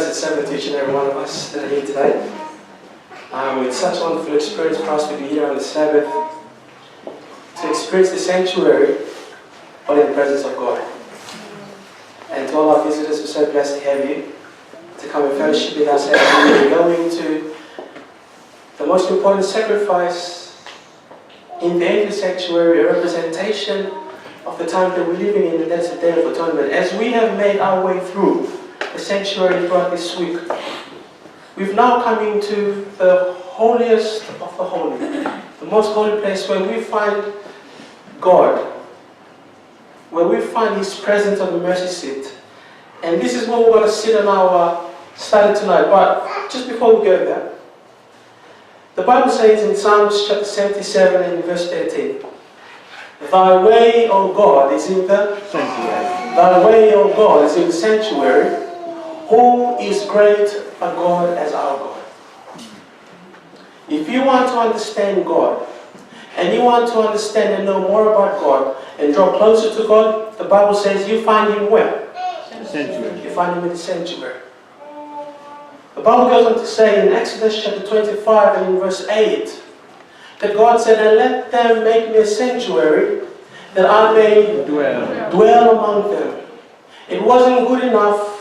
blessed Sabbath to each and every one of us that are here today. It's such a wonderful experience for us to be here on the Sabbath, to experience the sanctuary, but in the presence of God. And to all our visitors, we're so blessed to have you, to come and fellowship with us as we go into the most important sacrifice in the ancient sanctuary, a representation of the time that we're living in, and that's the Day of Atonement. As we have made our way through the sanctuary throughout this week, we've now come into the holiest of the holy, the most holy place where we find God, where we find His presence on the mercy seat. And this is where we're going to sit on our study tonight. But just before we go there, the Bible says in Psalms chapter 77 and verse 13, Thy way, O God, is in the sanctuary. Thy way, O God, is in the sanctuary. Who is great a God as our God? If you want to understand God, and you want to understand and know more about God, and draw closer to God, the Bible says you find Him where? The sanctuary. You find Him in the sanctuary. The Bible goes on to say in Exodus chapter 25 and in verse 8, that God said, and let them make me a sanctuary, that I may dwell among them. It wasn't good enough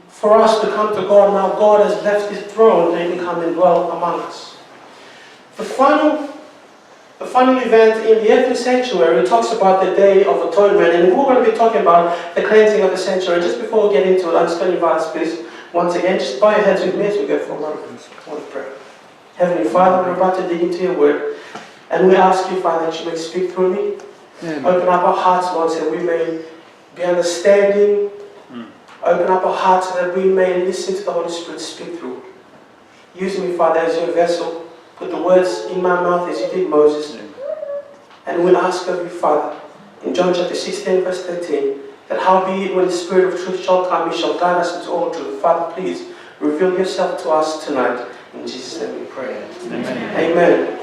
for us to come to God. Now God has left His throne and He can come and dwell among us. The final event in the earthly sanctuary talks about the Day of Atonement, and we're going to be talking about the cleansing of the sanctuary. Just before we get into it, I'm just going to invite us, please, once again, just bow your heads with me as we go for a moment of prayer. Heavenly Father, we're about to dig into your word, and we ask you, Father, that you may speak through me. Amen. Open up our hearts, Lord, so that we may be understanding. Open up our hearts so that we may listen to the Holy Spirit speak through. Use me, Father, as your vessel. Put the words in my mouth as you did Moses. Amen. And we ask of you, Father, in John chapter 16, verse 13, that howbeit when the Spirit of truth shall come, He shall guide us into all truth. Father, please reveal yourself to us tonight. In Jesus' name we pray. Amen. Amen.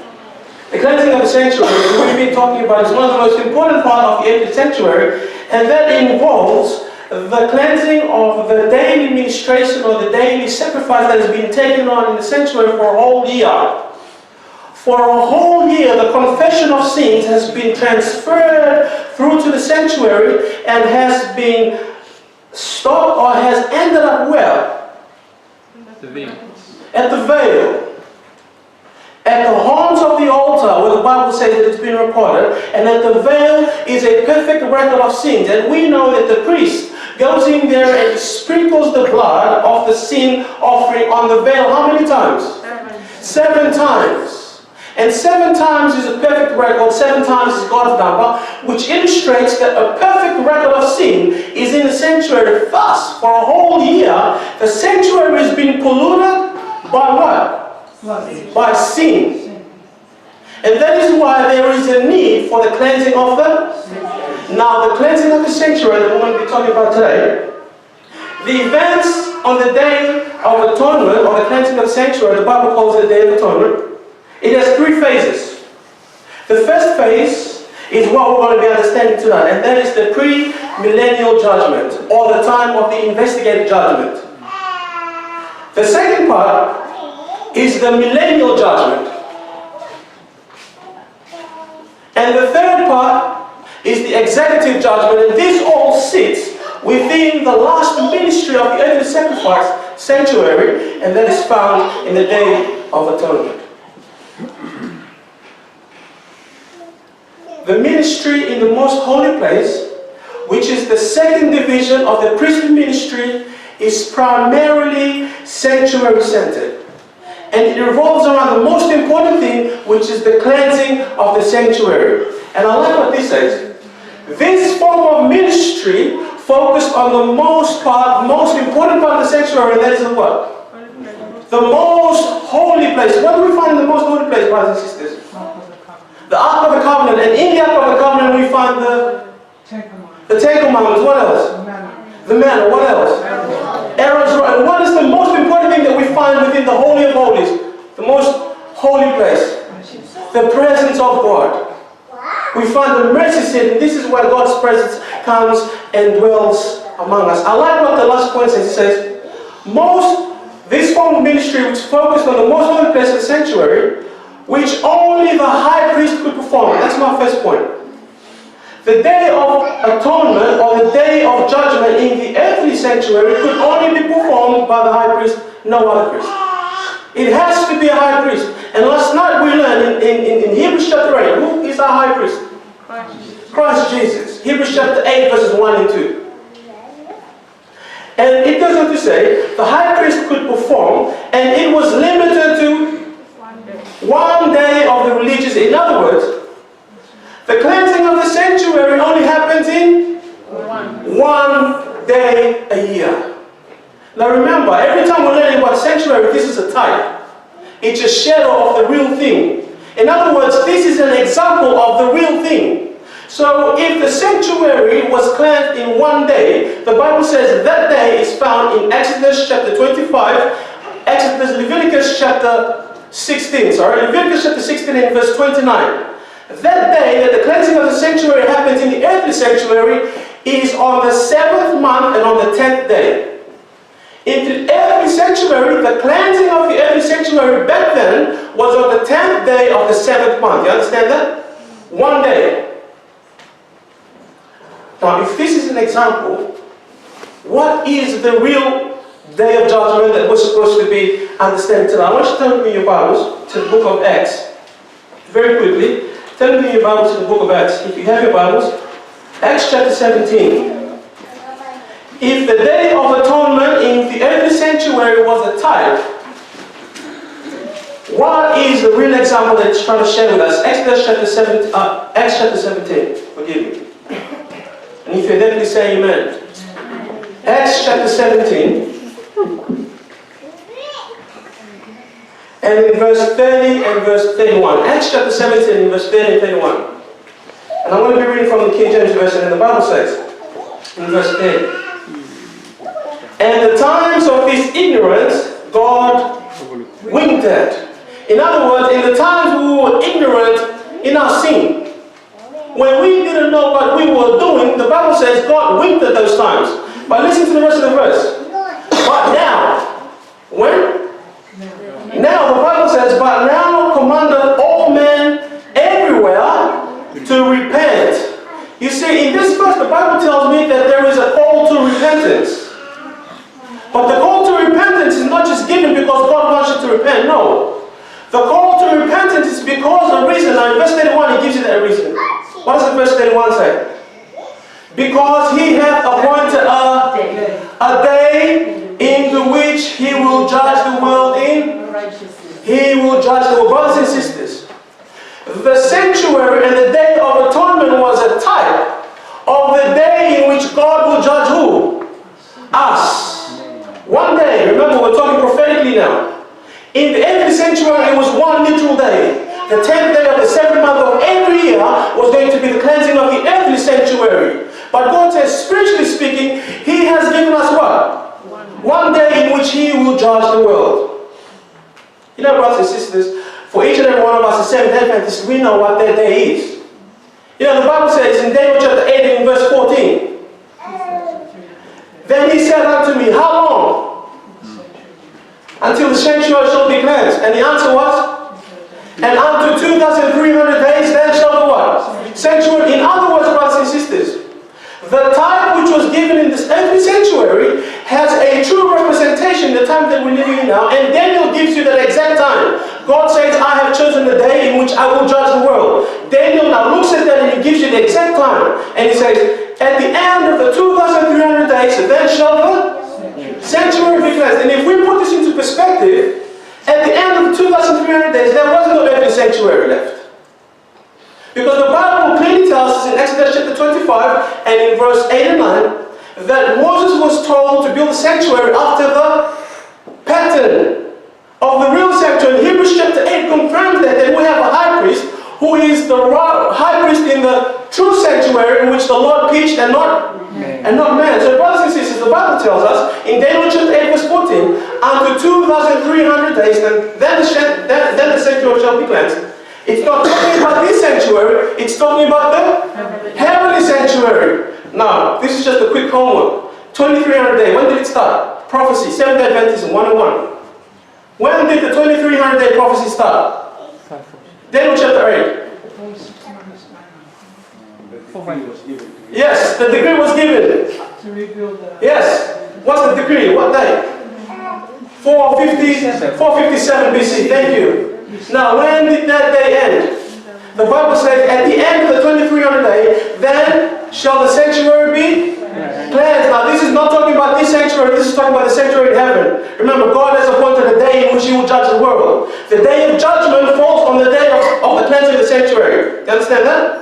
The cleansing of the sanctuary, as we've been talking about, is one of the most important parts of the ancient sanctuary, and that involves the cleansing of the daily ministration or the daily sacrifice that has been taken on in the sanctuary for a whole year. For a whole year, the confession of sins has been transferred through to the sanctuary and has been stopped or has ended up where? The veil. At the veil. At the horns of the altar, where the Bible says that it's been recorded, and that the veil is a perfect record of sins. And we know that the priest goes in there and sprinkles the blood of the sin offering on the veil. How many times? 7 times. And 7 times is a perfect record, 7 times is God's number, which illustrates that a perfect record of sin is in the sanctuary. Thus, for a whole year, the sanctuary has been polluted by what? By sin. And that is why there is a need for the cleansing of the... Now, the cleansing of the sanctuary that we're going to be talking about today, the events on the Day of Atonement, or the cleansing of the sanctuary, the Bible calls it the Day of Atonement. It has 3 phases. The first phase is what we're going to be understanding tonight, and that is the pre-millennial judgment, or the time of the investigative judgment. The second part is the millennial judgment. And the third part is the executive judgment, and this all sits within the last ministry of the earthly sacrifice sanctuary, and that is found in the Day of Atonement. The ministry in the most holy place, which is the second division of the priestly ministry, is primarily sanctuary-centered. And it revolves around the most important thing, which is the cleansing of the sanctuary. And I like what this says. This form of ministry focused on the most important part of the sanctuary, and that is the what? The most holy place. What do we find in the most holy place, brothers and sisters? The Ark of the Covenant. And in the Ark of the Covenant we find the Ten Commandments. What else? The manna. What else? Aaron's rod. And what is the most important thing that we find within the Holy of Holies? The most holy place? The presence of God. We find the mercy seat, and this is where God's presence comes and dwells among us. I like what the last point says. It says, This form of ministry which focused on the most holy place of the sanctuary, which only the high priest could perform. That's my first point. The day of atonement or the day of judgment in the earthly sanctuary could only be performed by the high priest, no other priest. It has to be a high priest. And last night we learned in Hebrews chapter 8, who is our high priest? Christ Jesus. Hebrews chapter 8 verses 1 and 2. And it goes on to say, the high priest could perform, and it was limited to one day of the religious. In other words, the cleansing of the sanctuary only happens in one day a year. Now remember, every time we're learning about sanctuary, this is a type. It's a shadow of the real thing. In other words, this is an example of the real thing. So if the sanctuary was cleansed in one day, the Bible says that day is found in Exodus chapter 25, Leviticus chapter 16, Leviticus chapter 16 and verse 29. That day that the cleansing of the sanctuary happens in the earthly sanctuary is on the 7th month and on the 10th day. In the earthly sanctuary, the cleansing of the earthly sanctuary back then was on the 10th day of the 7th month. You understand that? One day. Now, if this is an example, what is the real day of judgment that we're supposed to be understanding tonight? I want you to turn with me your Bibles to the book of Acts. Very quickly, turn with me your Bibles to the book of Acts. If you have your Bibles, Acts chapter 17. If the day of atonement in the earthly sanctuary was a type, what is the real example that it's trying to share with us? Acts chapter 17. Forgive me. And if you're there, please say amen. Acts chapter 17. And in verse 30 and verse 31. Acts chapter 17 and verse 30 and 31. And I'm going to be reading from the King James Version, and the Bible says, in verse 30. And the times of this ignorance, God winked at. In other words, in the times we were ignorant in our sin, when we didn't know what we were doing, the Bible says God winked at those times. But listen to the rest of the verse. But now, when? Now the Bible says, but now commandeth all men everywhere to repent. You see, in this verse, the Bible tells me that there is a call to repentance. But the call to repentance is not just given because God wants you to repent. No. The call to repentance is because of a reason. Now in verse 31, he gives you that reason. What does the verse 31 say? Because he hath appointed a day in which he will judge the world in. He will judge the world. Brothers and sisters, the sanctuary and the day of atonement was a type of the day in which God will judge who? Us. One day. Remember, we're talking prophetically now. In the earthly sanctuary, it was one literal day. The 10th day of the 7th month of every year was going to be the cleansing of the earthly sanctuary. But God says, spiritually speaking, He has given us what? One day in which He will judge the world. You know, brothers and sisters, for each and every one of us, the Seventh-day Adventists, we know what that day is. You know, the Bible says in Daniel chapter 8 and verse 14, then he said unto me, how long? Until the sanctuary shall be cleansed. And the answer was, and unto 2,300 days then shall the what? Sanctuary. In other words, brothers and sisters, the time which was given in this earthly sanctuary has a true representation in the time that we're living in now. And Daniel gives you that exact time. God says, I have chosen the day in which I will judge the world. Daniel now looks at that and he gives you the exact time. And he says, at the end of the 2,300 days, then shall the sanctuary be cleansed. And if we put this into perspective, at the end of the 2,300 days, there was no earthly sanctuary left. Because the Bible clearly tells us in Exodus chapter 25 and in verse 8 and 9 that Moses was told to build a sanctuary after the pattern of the real sanctuary. And Hebrews chapter 8 confirms that we have a high priest who is the high priest in the true sanctuary in which the Lord pitched and not man. So brothers and sisters, the Bible tells us in Daniel chapter 8 verse 14, unto 2,300 days, then the sanctuary shall be cleansed. It's not talking about this sanctuary, it's talking about the heavenly sanctuary. Now, this is just a quick homework. 2,300 days, when did it start? prophecy, Seventh-day Adventism 101. When did the 2300-day prophecy start? Daniel chapter 8. Yes, the decree was given. Yes. What's the decree? What day? 457 BC. Thank you. Now, when did that day end? The Bible says, at the end of the 2300 day, then shall the sanctuary be cleansed. Now, this is not talking about this sanctuary. This is talking about the sanctuary in heaven. Remember, God has appointed a day in which He will judge the world. The day of judgment falls on the day of the cleansing of the sanctuary. You understand that?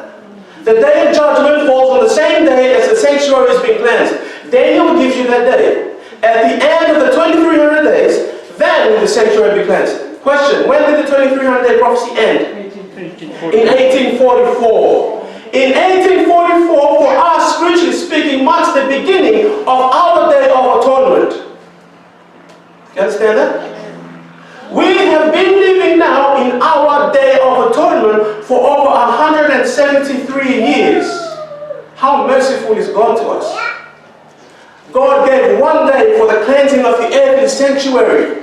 The day of judgment falls on the same day as the sanctuary is being cleansed. Daniel gives you that day. At the end of the 2300 days, then will the sanctuary be cleansed. Question, when did the 2300-day prophecy end? In 1844. In 1844, for us, spiritually speaking, marks the beginning of our day of atonement. You understand that? We have been living now in our day of atonement for over 173 years. How merciful is God to us? God gave one day for the cleansing of the earthly sanctuary.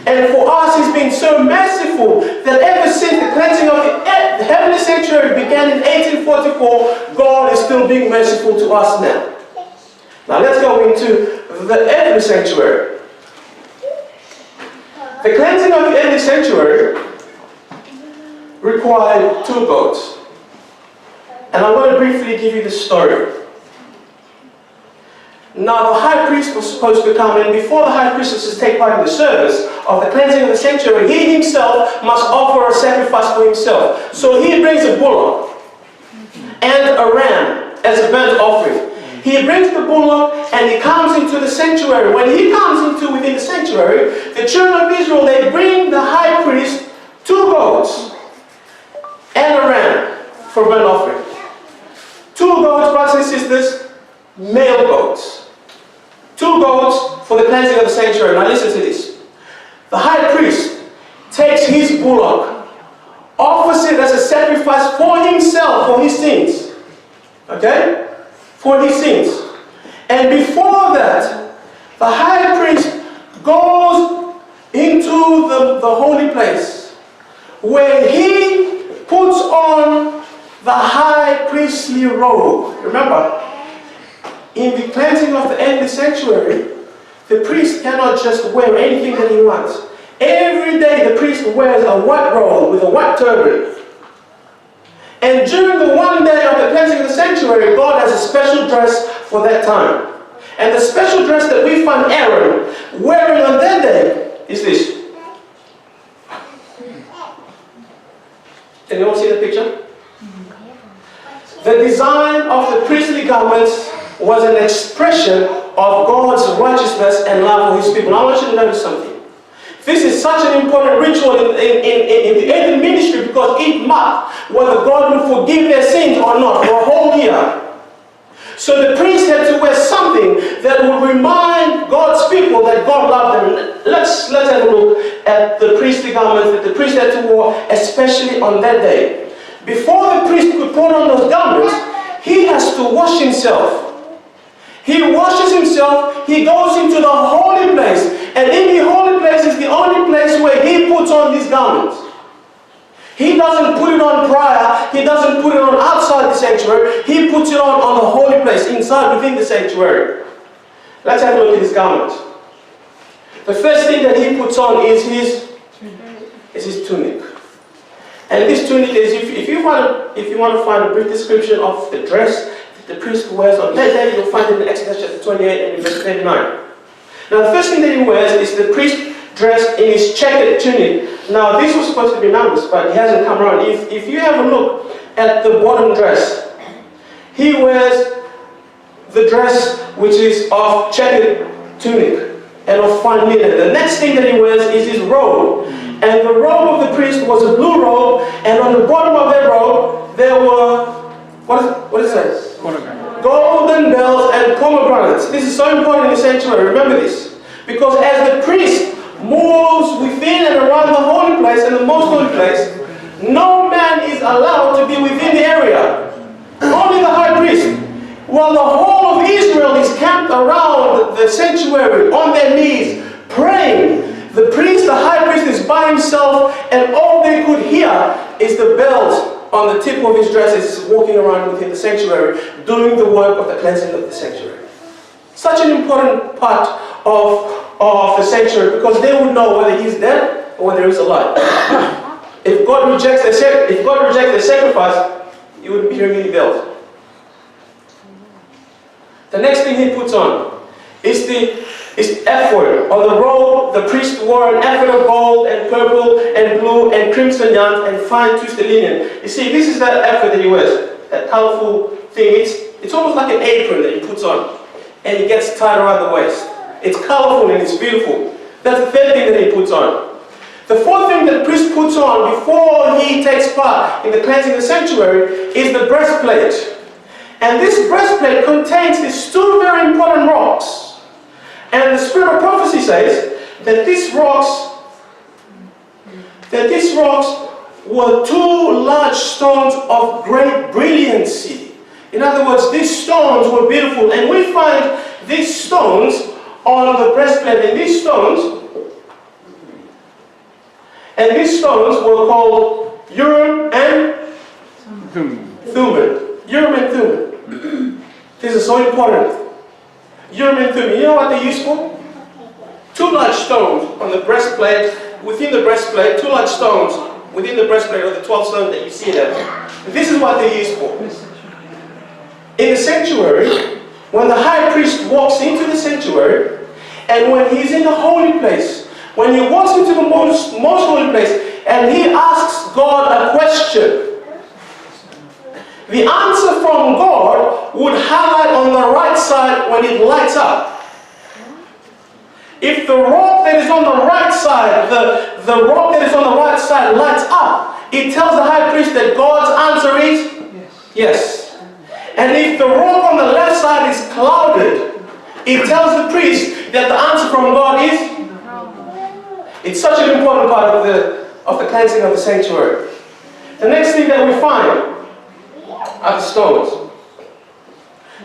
And for us, He's been so merciful that ever since the cleansing of the heavenly sanctuary began in 1844, God is still being merciful to us now. Now let's go into the earthly sanctuary. The cleansing of the earthly sanctuary required 2 goats. And I want to briefly give you the story. Now the high priest was supposed to come in. Before the high priest was to take part in the service of the cleansing of the sanctuary, he himself must offer a sacrifice for himself. So he brings a bullock and a ram as a burnt offering. He brings the bullock and he comes into the sanctuary. When he comes into within the sanctuary, the children of Israel, they bring the high priest 2 goats and a ram for burnt offering. 2 goats, brothers and sisters, male goats. 2 goats for the cleansing of the sanctuary. Now listen to this. The high priest takes his bullock, offers it as a sacrifice for himself, for his sins. Okay? For his sins. And before that, the high priest goes into the holy place where he puts on the high priestly robe. Remember, in the cleansing of the earthly sanctuary, the priest cannot just wear anything that he wants. Every day the priest wears a white robe with a white turban. And during the one day of the cleansing of the sanctuary, God has a special dress for that time. And the special dress that we find Aaron wearing on that day is this. Can you all see the picture? The design of the priestly garments was an expression of God's righteousness and love for His people. Now I want you to notice something. This is such an important ritual in the earthly ministry because it marked whether God would forgive their sins or not for a whole year. So the priest had to wear something that would remind God's people that God loved them. Let's have a look at the priestly garments that the priest had to wear, especially on that day. Before the priest could put on those garments, he has to wash himself. He washes himself, he goes into the holy place, and in the holy place is the only place where he puts on these garments. He doesn't put it on prior, he doesn't put it on outside the sanctuary, he puts it on the holy place, inside within the sanctuary. Let's have a look at his garments. The first thing that he puts on is his tunic. And this tunic is, if you want to find a brief description of the dress the priest wears on that day, you'll find it in Exodus chapter 28 and verse 39. Now the first thing that he wears is the priest dressed in his checkered tunic. Now this was supposed to be Numbers, but he hasn't come around. If you have a look at the bottom dress, he wears the dress which is of checkered tunic and of fine linen. The next thing that he wears is his robe. And the robe of the priest was a blue robe, and on the bottom of that robe there were, what is it? Golden bells and pomegranates. This is so important in the sanctuary. Remember this. Because as the priest moves within and around the holy place and the most holy place, no man is allowed to be within the area. Only the high priest. While the whole of Israel is camped around the the sanctuary on their knees, praying. The priest, the high priest, is by himself, and all they could hear is the bells on the tip of his dress as he's walking around within the sanctuary, doing the work of the cleansing of the sanctuary. Such an important part of the sanctuary, because they would know whether he's dead or whether he's alive. If God rejects the sacrifice, you wouldn't be hearing any bells. The next thing he puts on is ephod. On the robe, the priest wore an ephod of gold and purple and blue and crimson yarn and fine twisted linen. You see, this is that ephod that he wears, that colorful thing. It's almost like an apron that he puts on, and it gets tied around the waist. It's colorful and it's beautiful. That's the third thing that he puts on. The fourth thing that the priest puts on before he takes part in the cleansing of the sanctuary is the breastplate. And this breastplate contains these two very important rocks. And the spirit of prophecy says that these rocks were two large stones of great brilliancy. In other words, these stones were beautiful, and we find these stones on the breastplate, and these stones were called Urim and Thummim. Urim and Thummim. This is so important. Urim and Thummim. You know what they're used for? Two large stones on the breastplate, within the breastplate, two large stones within the breastplate of the 12 stones that you see there. This is what they're used for. In the sanctuary, when the high priest walks into the sanctuary, and when he's in the holy place, when he walks into the most holy place, and he asks God a question, the answer from God would highlight on the right side when it lights up. If the rock that is on the right side, the rock that is on the right side lights up, it tells the high priest that God's answer is yes. And if the rock on the left side is clouded, it tells the priest that the answer from God is it's such an important part of the cleansing of the sanctuary. The next thing that we find are the stones.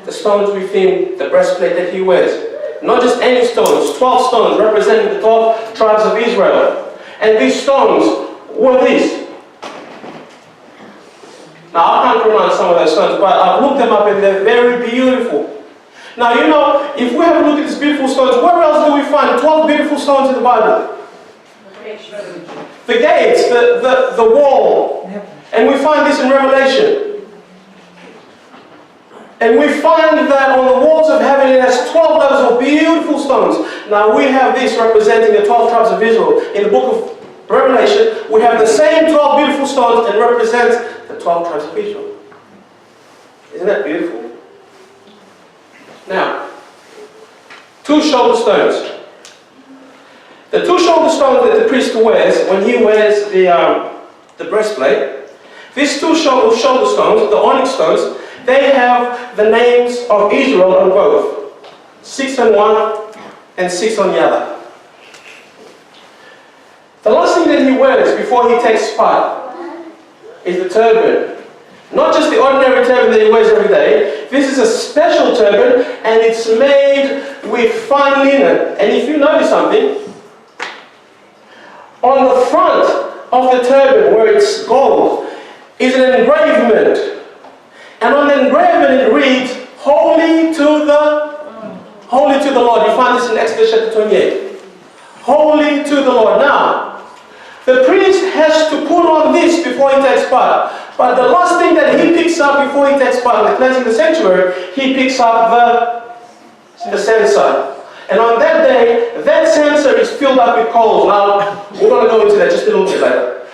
The stones within the breastplate that he wears. Not just any stones, 12 stones representing the 12 tribes of Israel. And these stones were these. Now, I can't pronounce some of those stones, but I've looked them up and they're very beautiful. Now, you know, if we have a look at these beautiful stones, where else do we find 12 beautiful stones in the Bible? The gates, the wall. And we find this in Revelation. And we find that on the walls of heaven it has 12 levels of beautiful stones. Now we have this representing the 12 tribes of Israel. In the book of Revelation, we have the same 12 beautiful stones and represents the 12 tribes of Israel. Isn't that beautiful? Now, two shoulder stones. The two shoulder stones that the priest wears when he wears the breastplate, these two shoulder stones, the onyx stones, they have the names of Israel on both. 6 on one and 6 on the other. The last thing that he wears before he takes part is the turban. Not just the ordinary turban that he wears every day. This is a special turban, and it's made with fine linen. And if you notice something, on the front of the turban, where it's gold, is an engravement. And on the engraving it reads, Holy to the Lord. You find this in Exodus chapter 28. Holy to the Lord. Now, the priest has to put on this before he takes part. But the last thing that he picks up before he takes part in the cleansing of the sanctuary, he picks up the censer. And on that day, that censer is filled up with coals. Now, we're going to go into that just a little bit later.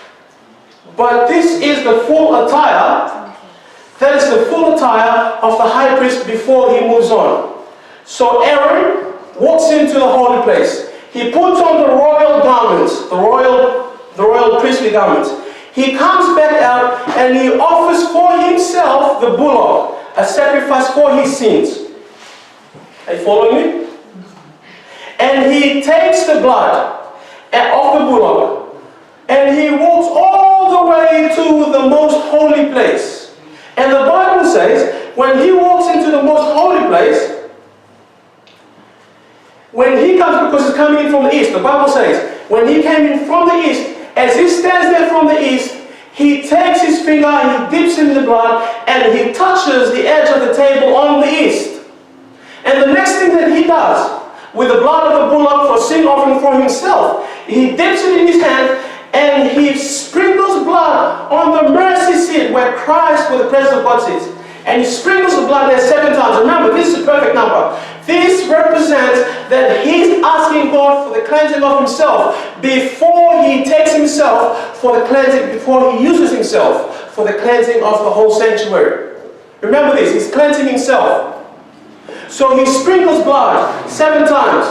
But this is the full attire. That is the full attire of the high priest before he moves on. So Aaron walks into the holy place. He puts on the royal garments, the royal priestly garments. He comes back out and he offers for himself the bullock, a sacrifice for his sins. Are you following me? And he takes the blood of the bullock and he walks all the way to the most holy place. And the Bible says, when he walks into the most holy place, when he comes, because he's coming in from the east, the Bible says, when he came in from the east, as he stands there from the east, he takes his finger, he dips in the blood, and he touches the edge of the table on the east. And the next thing that he does, with the blood of the bullock for sin offering for himself, he dips it in his hand, and he sprinkles blood on the mercy seat where Christ, where the presence of God sits. And he sprinkles the blood there 7 times. Remember, this is a perfect number. This represents that he's asking God for the cleansing of himself before he takes himself for the cleansing, before he uses himself for the cleansing of the whole sanctuary. Remember this, he's cleansing himself. So he sprinkles blood 7 times.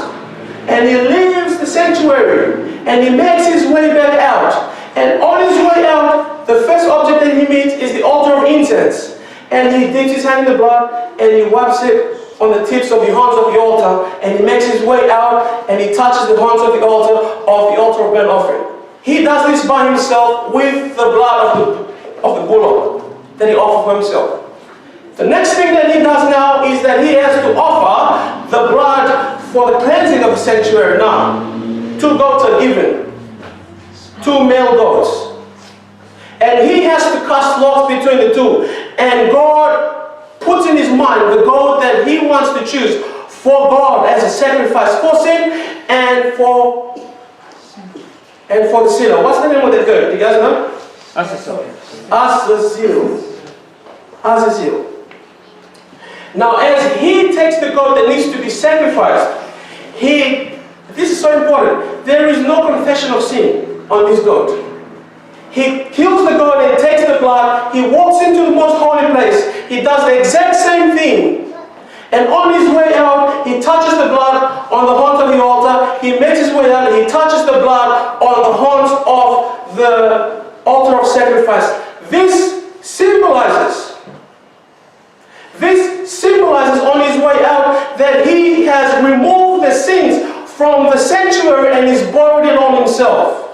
And he leaves the sanctuary. And he makes his way back out. And on his way out, the first object that he meets is the altar of incense. And he dips his hand in the blood and he wipes it on the tips of the horns of the altar, and he makes his way out and he touches the horns of the altar of burnt offering. He does this by himself with the blood of the bullock that he offered for himself. The next thing that he does now is that he has to offer the blood for the cleansing of the sanctuary. Now, 2 goats are given, 2 male goats. And he has to cast lots between the 2. And God puts in his mind the goat that he wants to choose for God as a sacrifice for sin and for the sinner. What's the name of that goat? Do you guys know? Azazel. Now, as he takes the goat that needs to be sacrificed, this is so important, there is no confession of sin on this goat. He kills the goat and takes the blood. He walks into the most holy place. He does the exact same thing. And on his way out, he touches the blood on the horns of the altar. He makes his way out and he touches the blood on the horns of the altar of sacrifice. This symbolizes on his way out that he has removed the sins from the sanctuary and he's borrowed it on himself.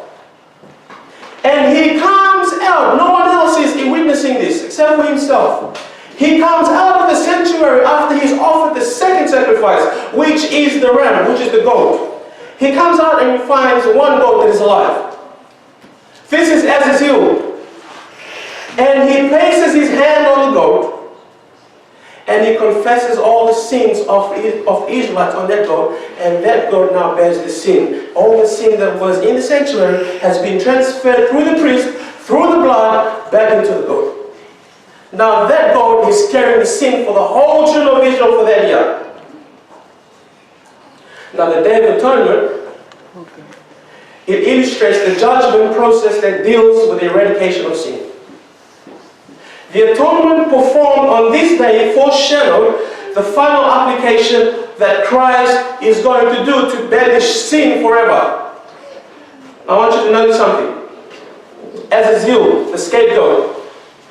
And he comes out, no one else is witnessing this except for himself. He comes out of the sanctuary after he's offered the second sacrifice, which is the ram, which is the goat. He comes out and he finds 1 goat that is alive. This is Azazel. And he places his hand on the goat and he confesses all the sins of Israelites on that goat, and that goat now bears the sin. All the sin that was in the sanctuary has been transferred through the priest, through the blood, back into the goat. Now that goat is carrying the sin for the whole children of Israel for that year. Now the Day of Atonement, it illustrates the judgment process that deals with the eradication of sin. The atonement performed on this day foreshadowed the final application that Christ is going to do to banish sin forever. I want you to notice something. Azazel, the scapegoat,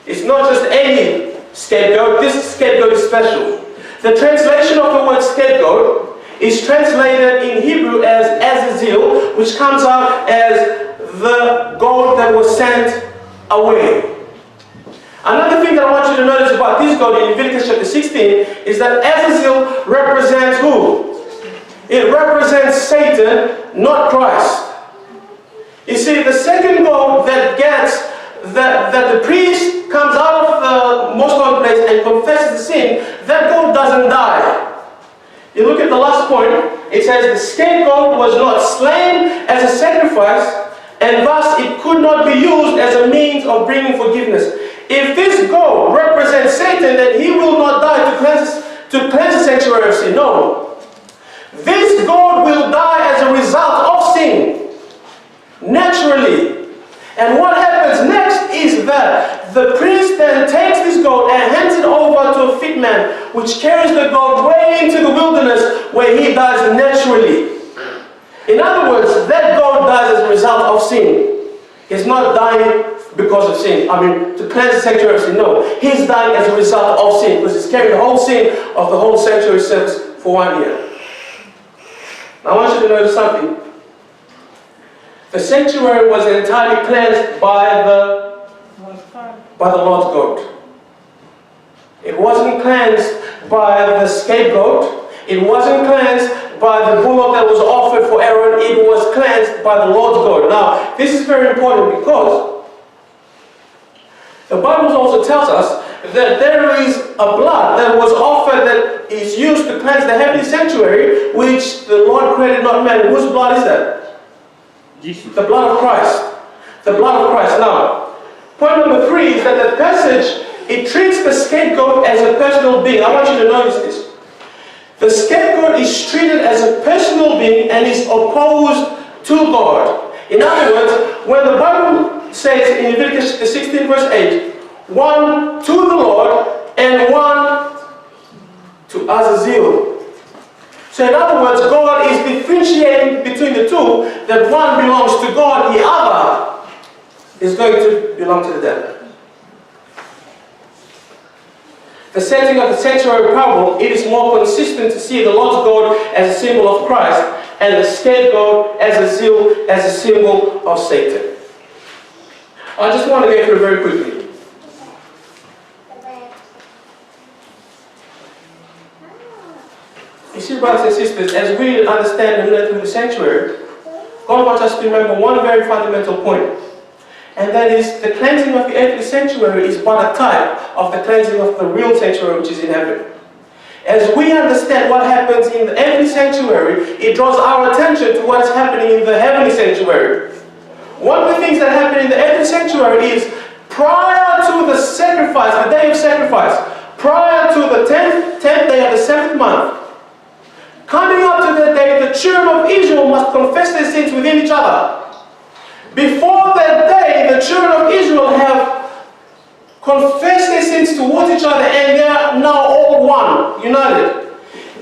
it's not just any scapegoat. This scapegoat is special. The translation of the word scapegoat is translated in Hebrew as Azazel, which comes out as the goat that was sent away. Another thing that I want you to notice about this goat in Leviticus chapter 16 is that Azazel represents who? It represents Satan, not Christ. You see, the second goat that that the priest comes out of the most holy place and confesses the sin, that goat doesn't die. You look at the last point, it says the scapegoat was not slain as a sacrifice, and thus it could not be used as a means of bringing forgiveness. If this goat represents Satan, then he will not die to cleanse the sanctuary of sin. No. This goat will die as a result of sin, naturally. And what happens next is that the priest then takes this goat and hands it over to a fit man, which carries the goat way into the wilderness where he dies naturally. In other words, that goat dies as a result of sin. He's not dying because of sin. To cleanse the sanctuary of sin. No, he's dying as a result of sin, because he's carrying the whole sin of the whole sanctuary service for 1 year. Now I want you to notice something. The sanctuary was entirely cleansed by the Lord's goat. It wasn't cleansed by the scapegoat. It wasn't cleansed by the bullock that was offered for Aaron, it was cleansed by the Lord's God. Now, this is very important because the Bible also tells us that there is a blood that was offered that is used to cleanse the heavenly sanctuary, which the Lord created, not man. Whose blood is that? Jesus. The blood of Christ. The blood of Christ. Now, point number 3 is that the passage, it treats the scapegoat as a personal being. I want you to notice this. The scapegoat is treated as a personal being and is opposed to God. In other words, when the Bible says in Leviticus 16 verse 8, one to the Lord and one to Azazel. So in other words, God is differentiating between the two, that one belongs to God, the other is going to belong to the devil. The setting of the sanctuary parable, it is more consistent to see the Lord's God as a symbol of Christ and the scapegoat as a symbol of Satan. I just want to go through very quickly. You see, brothers and sisters, as we understand and learn through the sanctuary, God wants us to remember one very fundamental point. And that is, the cleansing of the earthly sanctuary is but a type of the cleansing of the real sanctuary which is in heaven. As we understand what happens in the earthly sanctuary, it draws our attention to what is happening in the heavenly sanctuary. One of the things that happen in the earthly sanctuary is, prior to the sacrifice, the day of sacrifice, prior to the 10th day of the 7th month, coming up to that day, the children of Israel must confess their sins within each other. Before that day, the children of Israel have confessed their sins towards each other, and they are now all one, united.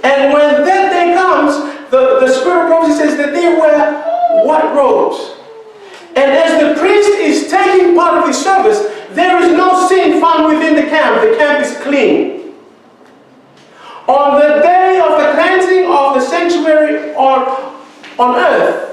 And when that day comes, the Spirit of prophecy says that they wear white robes. And as the priest is taking part of his service, there is no sin found within the camp. The camp is clean. On the day of the cleansing of the sanctuary on earth,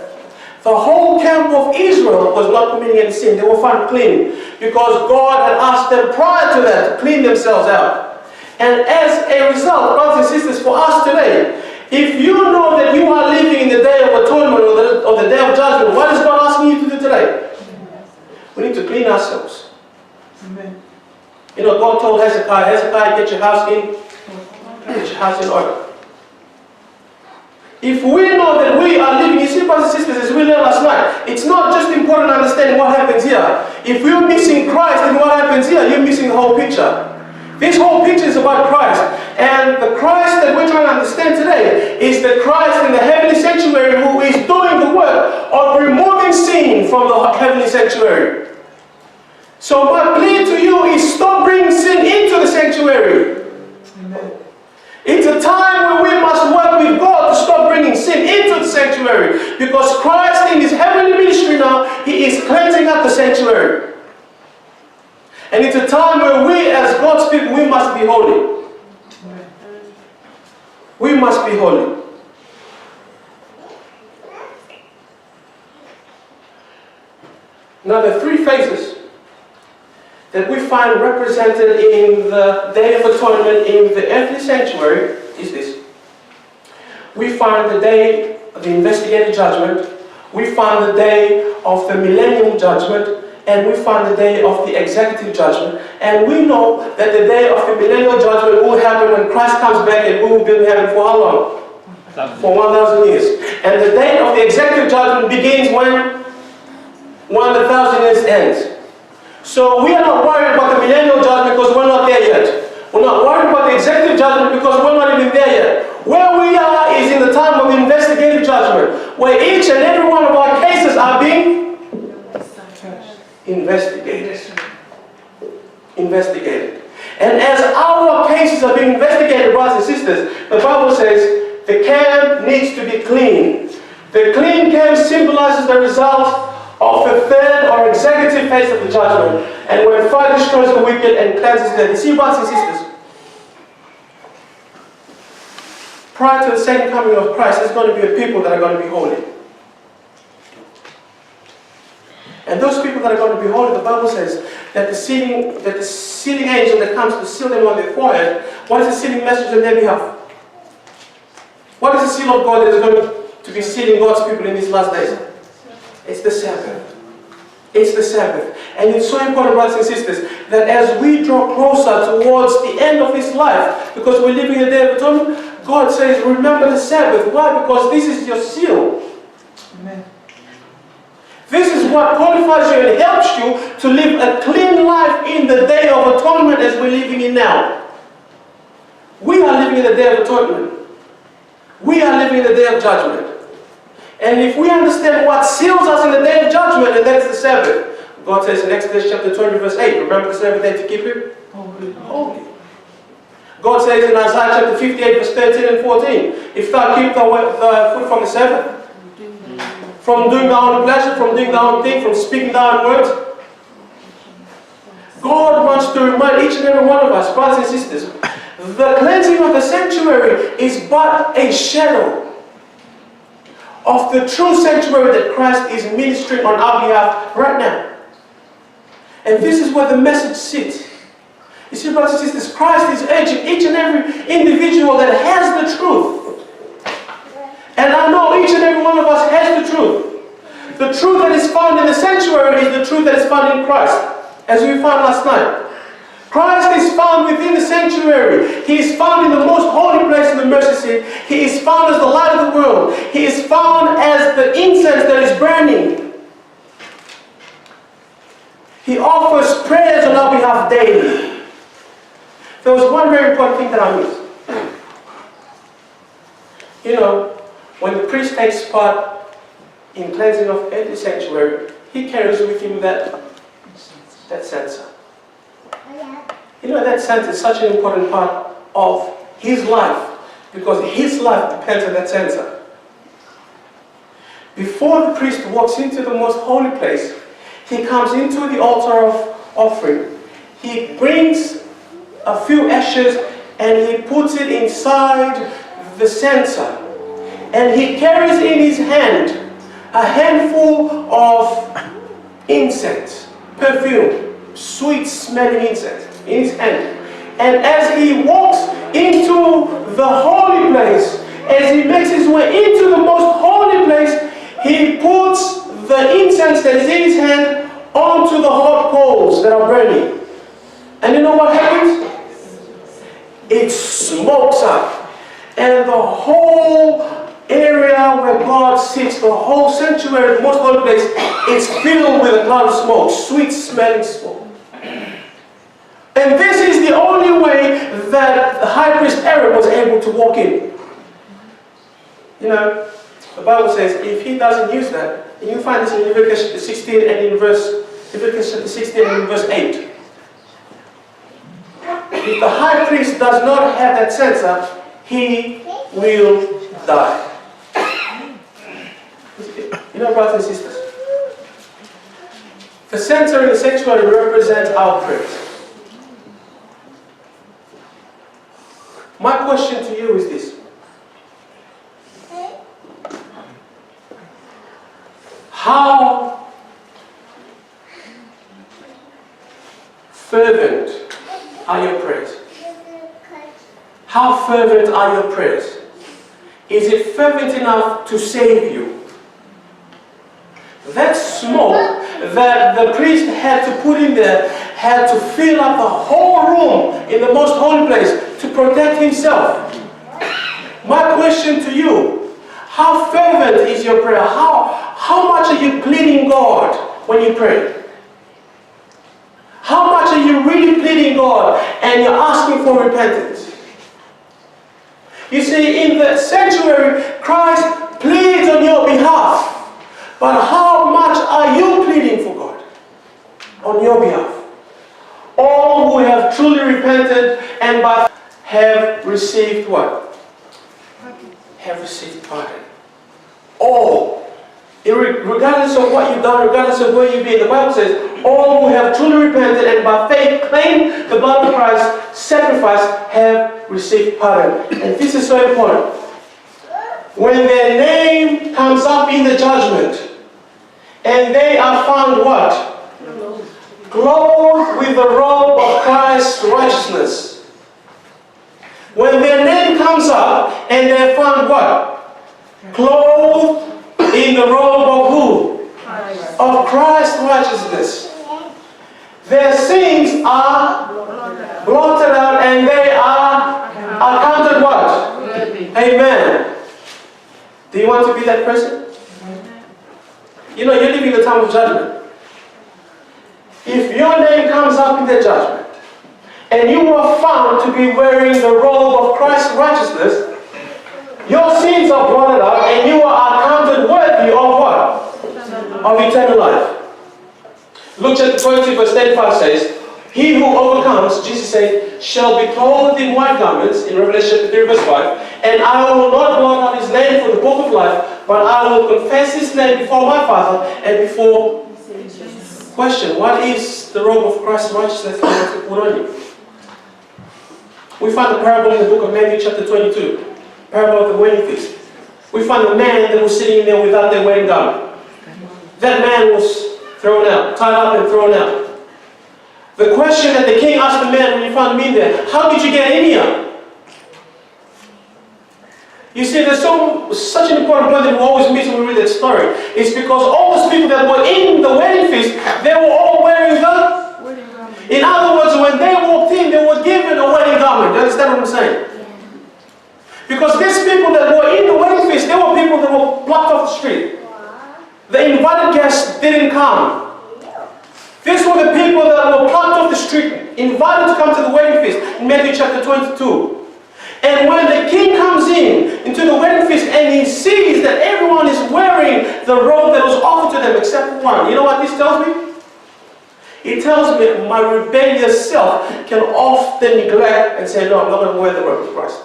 the whole camp of Israel was not committing any sin. They were found clean because God had asked them prior to that to clean themselves out. And as a result, brothers and sisters, for us today, if you know that you are living in the day of atonement or the day of judgment, what is God asking you to do today? We need to clean ourselves. Amen. You know, God told Hezekiah, get your house in order. If we know that we are living, you see, brothers and sisters, as we learned last night, it's not just important understanding what happens here. If you're missing Christ and what happens here, you're missing the whole picture. This whole picture is about Christ. And the Christ that we're trying to understand today is the Christ in the heavenly sanctuary who is doing the work of removing sin from the heavenly sanctuary. So my plea to you is stop bringing sin into the sanctuary. Amen. It's a time where we must work with God to stop bringing sin into the sanctuary. Because Christ in His heavenly ministry now, He is cleansing up the sanctuary. And it's a time where we as God's people, we must be holy. We must be holy. Now the three phases that we find represented in the Day of Atonement in the earthly sanctuary is this. We find the day of the investigative judgment, we find the day of the millennium judgment, and we find the day of the executive judgment. And we know that the day of the millennial judgment will happen when Christ comes back and we will be in heaven for how long? For 1,000 years. And the day of the executive judgment begins when the 1,000 years ends. So we are not worried about the millennial judgment because we're not there yet. We're not worried about the executive judgment because we're not even there yet. Where we are is in the time of the investigative judgment, where each and every one of our cases are being investigated. And as our cases are being investigated, brothers and sisters, the Bible says the camp needs to be clean. The clean camp symbolizes the result of the third or executive phase of the judgment, and when fire destroys the wicked and cleanses them. You see, brothers and sisters, prior to the second coming of Christ, there's going to be a people that are going to be holy. And those people that are going to be holy, the Bible says that the sealing angel that comes to seal them on their forehead, what is the sealing message on their behalf? What is the seal of God that is going to be sealing God's people in these last days? It's the Sabbath. It's the Sabbath. And it's so important, brothers and sisters, that as we draw closer towards the end of this life, because we're living the Day of Atonement, God says, remember the Sabbath. Why? Because this is your seal. Amen. This is what qualifies you and helps you to live a clean life in the Day of Atonement as we're living in now. We are living in the Day of Atonement. We are living in the Day of Judgment. And if we understand what seals us in the Day of Judgment, and that's the Sabbath, God says in Exodus chapter 20 verse 8, remember the Sabbath day to keep it holy. God says in Isaiah chapter 58 verse 13 and 14, if thou keep the foot from the Sabbath, from doing thy own pleasure, from doing thy own thing, from speaking thy own words, God wants to remind each and every one of us, brothers and sisters, the cleansing of the sanctuary is but a shadow of the true sanctuary that Christ is ministering on our behalf right now. And this is where the message sits. You see, brothers and sisters, Christ is urging each and every individual that has the truth. And I know each and every one of us has the truth. The truth that is found in the sanctuary is the truth that is found in Christ, as we found last night. Christ is found within the sanctuary. He is found in the most holy place in the mercy seat. He is found as the light of the world. He is found as the incense that is burning. He offers prayers on our behalf daily. There was one very important thing that I missed. You know, when the priest takes part in cleansing of the sanctuary, he carries with him that censer. You know, that censer is such an important part of his life, because his life depends on that censer. Before the priest walks into the most holy place, he comes into the altar of offering. He brings a few ashes and he puts it inside the censer. And he carries in his hand a handful of incense, perfume, sweet smelling incense in his hand. And as he walks into the holy place, as he makes his way into the most holy place, he puts the incense that is in his hand onto the hot coals that are burning. And you know what happens? It smokes up. And the whole area where God sits, the whole sanctuary, the most holy place, is filled with a cloud of smoke, sweet smelling smoke. And this is the only way that the high priest Aaron was able to walk in. You know, the Bible says if he doesn't use that, and you find this in Leviticus 16 and in Leviticus 16 and in verse 8. If the high priest does not have that censer, he will die. You know, brothers and sisters, the censer in the sanctuary represents our prayers. My question to you is this. How fervent are your prayers? How fervent are your prayers? Is it fervent enough to save you? That smoke that the priest had to put in there had to fill up the whole room in the most holy place to protect himself. My question to you, how fervent is your prayer? How much are you pleading God when you pray? How much are you really pleading God and you're asking for repentance? You see, in the sanctuary, Christ pleads on your behalf. But how much are you pleading for God on your behalf? All who have truly repented and by have received what? Have received pardon. All. Regardless of what you've done, regardless of where you've been, the Bible says, all who have truly repented and by faith claimed the blood of Christ's sacrifice have received pardon. And this is so important. When their name comes up in the judgment, and they are found what? Clothed with the robe of Christ's righteousness. When their name comes up, and And they are found what? Clothed in the robe of who? Of Christ's righteousness. Their sins are blotted out and they are accounted what? Amen. Do you want to be that person? You know, you're living in the time of judgment. If your name comes up in the judgment, and you are found to be wearing the robe of Christ's righteousness, your sins are blotted out, and you are accounted worthy of what? Of eternal life. Luke chapter 20 verse 35 says, he who overcomes, Jesus said, shall be clothed in white garments, in Revelation chapter 3 verse 5, and I will not blot out his name from the book of life, but I will confess his name before my Father and before... Question, what is the robe of Christ's righteousness that you put on you? We find the parable in the book of Matthew chapter 22, parable of the wedding feast. We find a man that was sitting in there without their wedding garment. That man was thrown out, tied up and thrown out. The question that the king asked the man when he found him in there, how did you get in here? You see, there's such an important point that we always miss when we read that story. It's because all those people that were in the wedding feast, they were all wearing the wedding garment. In other words, when they walked in, they were given a wedding garment. Do you understand what I'm saying? Yeah. Because these people that were in the wedding feast, they were people that were plucked off the street. The invited guests didn't come. These were the people that were plucked off the street, invited to come to the wedding feast in Matthew chapter 22. And when the king comes into the wedding feast and he sees that everyone is wearing the robe that was offered to them except one, you know what this tells me? It tells me my rebellious self can often neglect and say, no, I'm not going to wear the robe of Christ.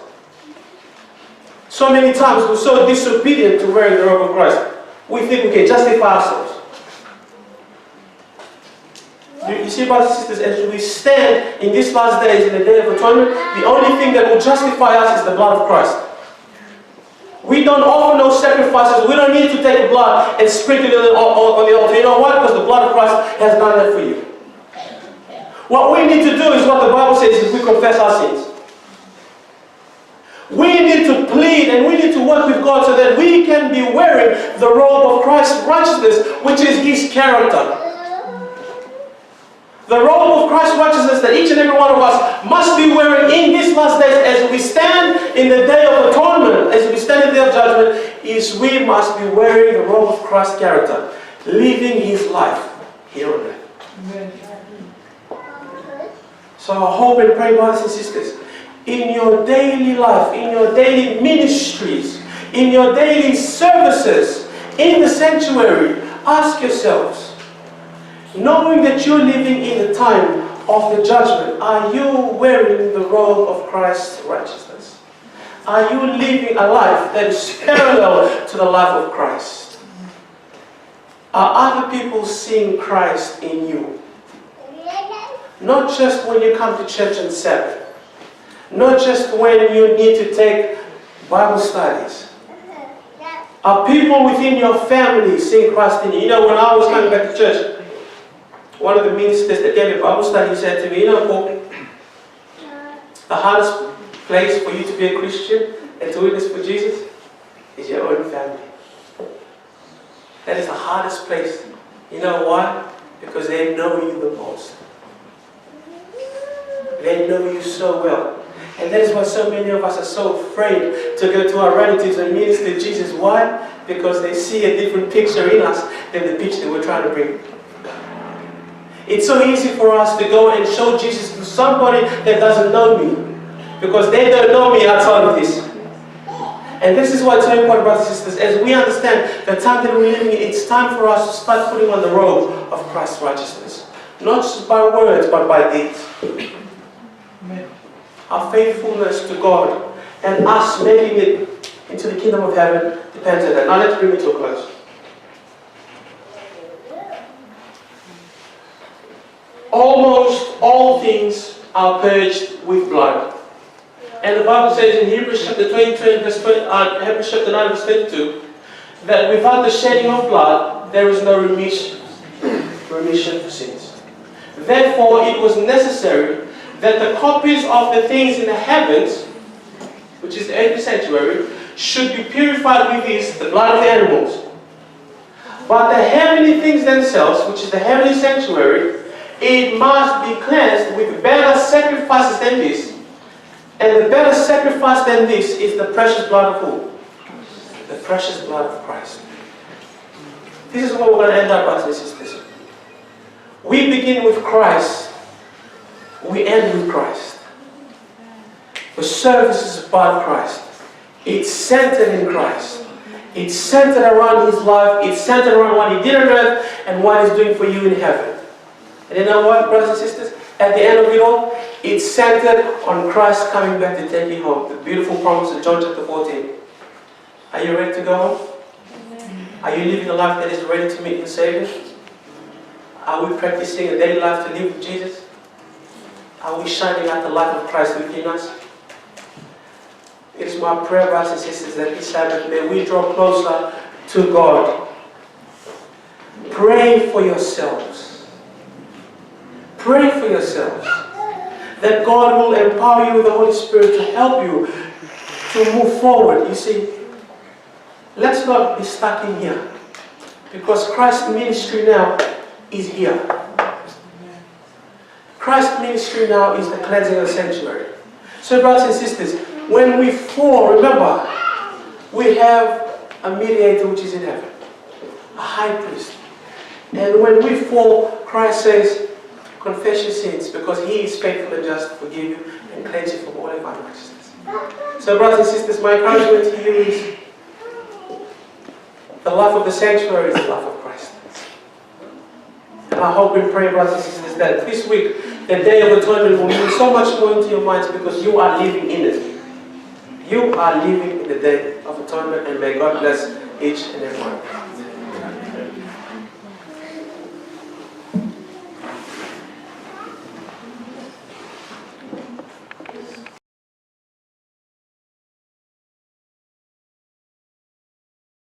So many times we're so disobedient to wearing the robe of Christ. We think we can justify ourselves. You see, brothers and sisters, as we stand in these last days, in the day of atonement, the only thing that will justify us is the blood of Christ. We don't offer no sacrifices. We don't need to take the blood and sprinkle it on the altar. You know why? Because the blood of Christ has done that for you. What we need to do is what the Bible says, is we confess our sins. We need to plead and we need to work with God so that we can be wearing the robe of Christ's righteousness, which is His character. The robe of Christ's righteousness that each and every one of us must be wearing in these last days as we stand in the day of atonement, as we stand in the day of judgment, is we must be wearing the robe of Christ's character, living His life here on earth. Amen. So I hope and pray, brothers and sisters, in your daily life, in your daily ministries, in your daily services, in the sanctuary, ask yourselves, knowing that you're living in the time of the judgment, are you wearing the robe of Christ's righteousness? Are you living a life that is parallel to the life of Christ? Are other people seeing Christ in you? Not just when you come to church on Sabbath. Not just when you need to take Bible studies. Are people within your family seeing Christ in you? You know, when I was coming back to church, one of the ministers that gave a Bible study said to me, you know, Paul, the hardest place for you to be a Christian and to witness for Jesus is your own family. That is the hardest place. You know why? Because they know you the most. They know you so well. And that is why so many of us are so afraid to go to our relatives and minister Jesus. Why? Because they see a different picture in us than the picture that we're trying to bring. It's so easy for us to go and show Jesus to somebody that doesn't know me, because they don't know me outside of this. And this is why it's so important, brothers and sisters, as we understand the time that we're living in, it's time for us to start putting on the robe of Christ's righteousness. Not just by words, but by deeds. Amen. Our faithfulness to God and us making it into the kingdom of heaven depends on that. Now let's bring it to a close. Almost all things are purged with blood. And the Bible says in Hebrews chapter 22 and Hebrews chapter 9 verse 22 that without the shedding of blood there is no remission for sins. Therefore it was necessary that the copies of the things in the heavens which is the earthly sanctuary, should be purified with this, the blood of the animals. But the heavenly things themselves, which is the heavenly sanctuary, it must be cleansed with better sacrifices than this. And the better sacrifice than this is the precious blood of who? The precious blood of Christ. This is what we're going to end up, brothers and sisters. We begin with Christ. We end with Christ. The service is about Christ. It's centered in Christ. It's centered around His life. It's centered around what He did on earth and what He's doing for you in heaven. And you know what, brothers and sisters? At the end of it all, it's centered on Christ coming back to take you home. The beautiful promise of John chapter 14. Are you ready to go home? Are you living a life that is ready to meet your Savior? Are we practicing a daily life to live with Jesus? Are we shining out the light of Christ within us? It is my prayer, brothers and sisters, that this Sabbath may we draw closer to God. Pray for yourselves. Pray for yourselves. That God will empower you with the Holy Spirit to help you to move forward. You see, let's not be stuck in here. Because Christ's ministry now is here. Christ's ministry now is the cleansing of the sanctuary. So brothers and sisters, when we fall, remember, we have a mediator which is in heaven, a high priest. And when we fall, Christ says, confess your sins, because He is faithful and just to forgive you and cleanse you from all unrighteousness. So brothers and sisters, my encouragement to you is, the life of the sanctuary is the life of Christ. And I hope and pray, brothers and sisters, that this week, the day of atonement will mean so much more into your minds because you are living in it. You are living in the day of atonement, and may God bless each and every one.